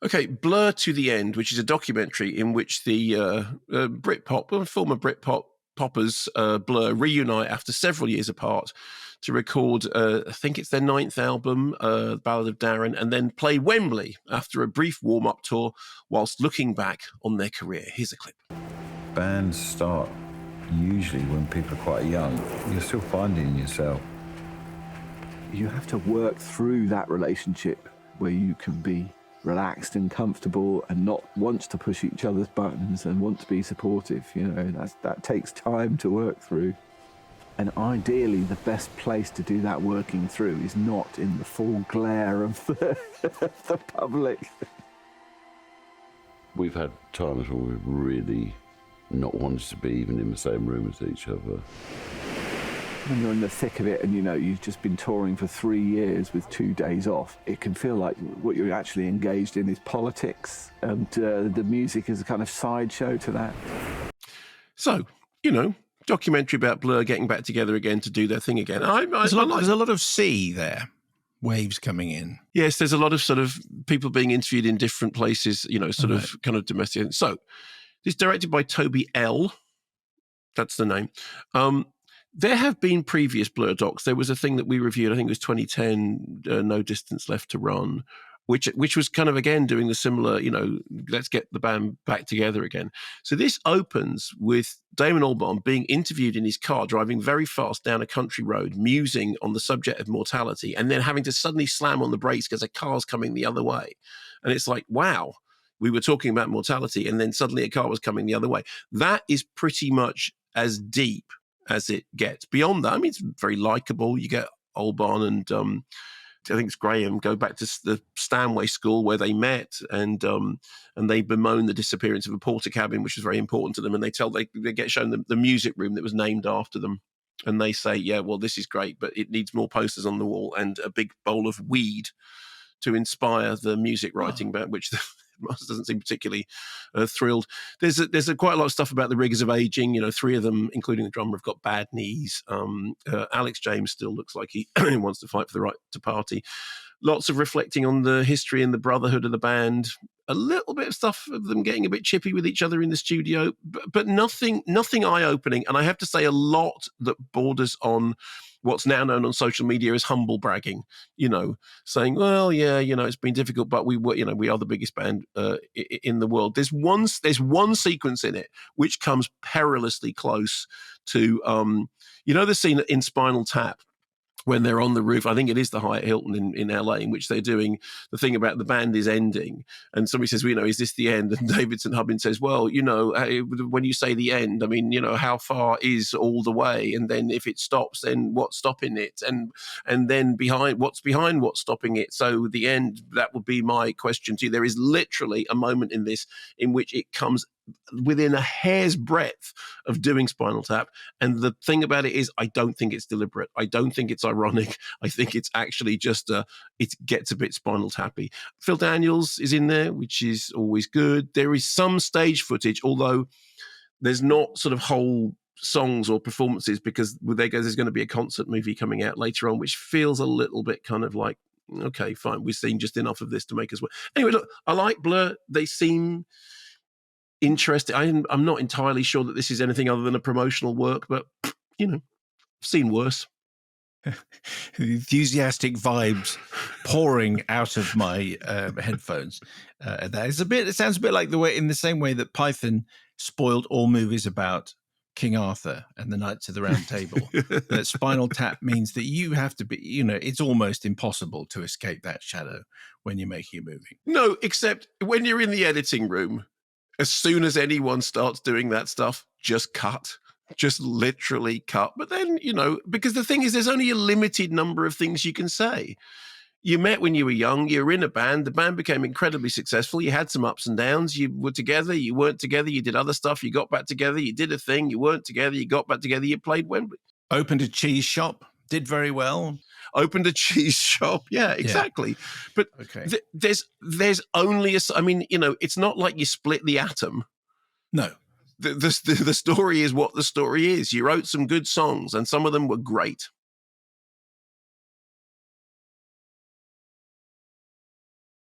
Okay, Blur to the End, which is a documentary in which the former Britpop poppers, Blur, reunite after several years apart to record, I think it's their 9th album, Ballad of Darren, and then play Wembley after a brief warm-up tour whilst looking back on their career. Here's a clip. Bands start usually when people are quite young. You're still finding yourself. You have to work through that relationship where you can be relaxed and comfortable and not want to push each other's buttons and want to be supportive. That takes time to work through. And ideally, the best place to do that working through is not in the full glare of the public. We've had times when we've really not wanted to be even in the same room as each other. When you're in the thick of it and you've just been touring for 3 years with 2 days off, it can feel like what you're actually engaged in is politics, and the music is a kind of sideshow to that. So, documentary about Blur getting back together again to do their thing again. There's a lot of sea there, waves coming in. Yes, there's a lot of sort of people being interviewed in different places, of kind of domestic. So, it's directed by Toby L. That's the name. There have been previous Blur docs. There was a thing that we reviewed, I think it was 2010, No Distance Left to Run, which was kind of, again, doing the similar, let's get the band back together again. So this opens with Damon Albarn being interviewed in his car, driving very fast down a country road, musing on the subject of mortality, and then having to suddenly slam on the brakes because a car's coming the other way. And it's like, wow, we were talking about mortality, and then suddenly a car was coming the other way. That is pretty much as deep as it gets. Beyond that, I mean, it's very likable. You get Albarn and I think it's Graham go back to the Stanway School where they met, and they bemoan the disappearance of a porter cabin, which is very important to them. And they get shown the music room that was named after them, and they say, yeah, well, this is great, but it needs more posters on the wall and a big bowl of weed to inspire the music writing, about which the doesn't seem particularly thrilled. There's quite a lot of stuff about the rigors of aging. 3 of them, including the drummer, have got bad knees. Alex James still looks like he wants to fight for the right to party. Lots of reflecting on the history and the brotherhood of the band. A little bit of stuff of them getting a bit chippy with each other in the studio, but nothing eye-opening. And I have to say, a lot that borders on what's now known on social media as humble bragging, saying, well, yeah, it's been difficult, but we are the biggest band in the world. There's one sequence in it which comes perilously close to, the scene in Spinal Tap when they're on the roof. I think it is the Hyatt Hilton in LA, in which they're doing the thing about the band is ending. And somebody says, is this the end? And Davidson Hubbins says, well, when you say the end, I mean, how far is all the way? And then if it stops, then what's stopping it? And then what's behind what's stopping it? So the end, that would be my question to you. There is literally a moment in this in which it comes within a hair's breadth of doing Spinal Tap. And the thing about it is, I don't think it's deliberate. I don't think it's ironic. I think it's actually just it gets a bit Spinal Tappy. Phil Daniels is in there, which is always good. There is some stage footage, although there's not sort of whole songs or performances, because there's going to be a concert movie coming out later on, which feels a little bit kind of like, okay, fine, we've seen just enough of this to make us work. Anyway, look, I like Blur. They seem interesting. I'm not entirely sure that this is anything other than a promotional work, but I've seen worse. Enthusiastic vibes pouring out of my headphones. It sounds a bit like in the same way that Python spoiled all movies about King Arthur and the Knights of the Round Table. That Spinal Tap means that you have to be, it's almost impossible to escape that shadow when you're making a movie. No, except when you're in the editing room. As soon as anyone starts doing that stuff, just cut. Just literally cut. But then, because the thing is, there's only a limited number of things you can say. You met when you were young. You were in a band. The band became incredibly successful. You had some ups and downs. You were together. You weren't together. You did other stuff. You got back together. You did a thing. You weren't together. You got back together. You played Wembley. Opened a cheese shop. Did very well. Opened a cheese shop. Yeah, exactly. Yeah. But okay. There's only it's not like you split the atom. No. The story is what the story is. You wrote some good songs, and some of them were great.